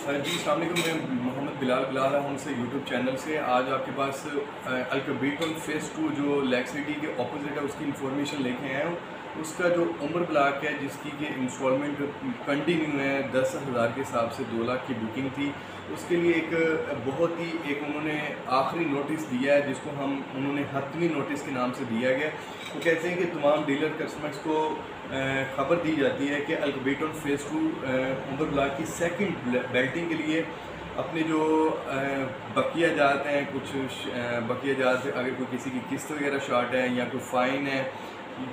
जी अस्सलाम वालेकुम। मैं मोहम्मद बिलाल बिलाल हूँ से यूट्यूब चैनल से। आज आपके पास अल-कबीर फ़ेज़ 2 जो लेक सिटी के ऑपोजिट है उसकी इन्फॉर्मेशन लेके आया हूँ। उसका जो उम्र ब्लॉक है जिसकी कि इंस्टॉलमेंट कंटिन्यू है 10,000 के हिसाब से 2 लाख की बुकिंग थी। उसके लिए एक बहुत ही एक उन्होंने आखिरी नोटिस दिया है जिसको उन्होंने हतमी नोटिस के नाम से दिया गया। वो कहते हैं कि तमाम डीलर कस्टमर्स को ख़बर दी जाती है कि अल-कबीर फ़ेज़ 2 उम्र ब्लॉक की सेकंड बेल्टिंग के लिए अपने जो बकिया जात हैं, कुछ बकिया जात अगर कोई किसी की किस्त वगैरह शॉर्ट है या कोई फ़ाइन है,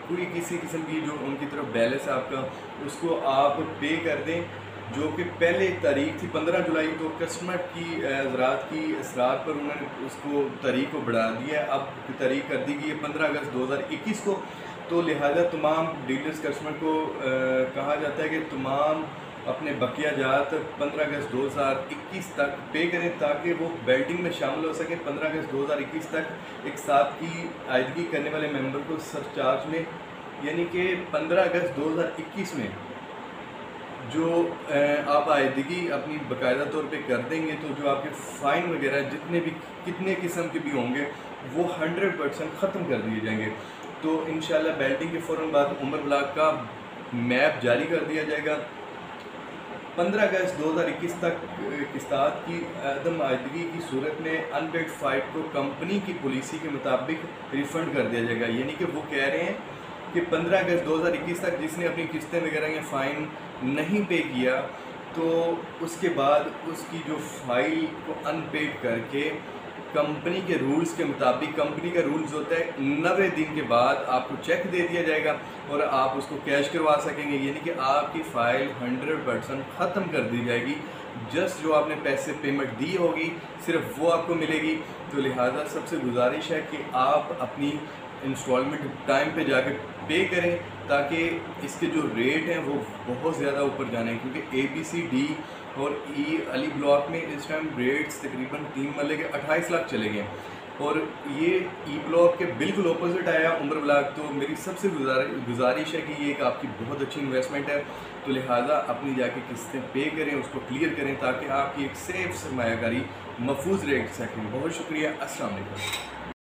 कोई किसी किस्म की जो उनकी तरफ बैलेंस है आपका, उसको आप पे कर दें। जो कि पहले तारीख थी 15 जुलाई, तो कस्टमर की हज़रात की इसरार पर उन्होंने उसको तारीख को बढ़ा दिया। अब तारीख कर दी गई है 15 अगस्त 2021 को। तो लिहाजा तमाम डीलर्स कस्टमर को कहा जाता है कि तमाम अपने बकिया जात 15 अगस्त 2021 तक पे करें ताकि वो बेल्टिंग में शामिल हो सके। 15 अगस्त 2021 तक एक साथ की आयदगी करने वाले मेंबर को सरचार्ज में, यानी कि 15 अगस्त 2021 में जो आप आयदगी अपनी बाकायदा तौर पे कर देंगे तो जो आपके फ़ाइन वगैरह जितने भी कितने किस्म के भी होंगे वो 100% ख़त्म कर दिए जाएंगे। तो इंशाल्लाह बेल्टिंग के फ़ौरन बाद उम्र ब्लॉक का मैप जारी कर दिया जाएगा। 15 अगस्त 2021 तक किस्तात की अदम आयदगी की सूरत में अनपेड फ़ाइट को कंपनी की पॉलिसी के मुताबिक रिफ़ंड कर दिया जाएगा। यानी कि वो कह रहे हैं कि 15 अगस्त 2021 तक जिसने अपनी किस्तें वगैरह या फ़ाइन नहीं पे किया तो उसके बाद उसकी जो फ़ाइल को अनपेड करके कंपनी के रूल्स के मुताबिक, कंपनी का रूल्स होता है 90 दिन के बाद आपको चेक दे दिया जाएगा और आप उसको कैश करवा सकेंगे। यानी कि आपकी फ़ाइल 100% ख़त्म कर दी जाएगी। जस्ट जो आपने पैसे पेमेंट दी होगी सिर्फ वो आपको मिलेगी। तो लिहाजा सबसे गुजारिश है कि आप अपनी इंस्टॉलमेंट टाइम पे जाके पे करें ताकि इसके जो रेट हैं वो बहुत ज़्यादा ऊपर जाने, क्योंकि ABCD और E अली ब्लॉक में इस टाइम रेट्स तकरीबन 3 मरले के 28 लाख चले गए और ये E ब्लॉक के बिल्कुल ऑपोजिट आया उम्र ब्लॉक। तो मेरी सबसे गुजारिश है कि ये एक आपकी बहुत अच्छी इन्वेस्टमेंट है। तो लिहाजा अपनी जाके किस्तें पे करें, उसको क्लियर करें ताकि आपकी एक सेफ सरमायाकारी महफूज रेट सकें। बहुत शुक्रिया। अस्सलाम वालेकुम।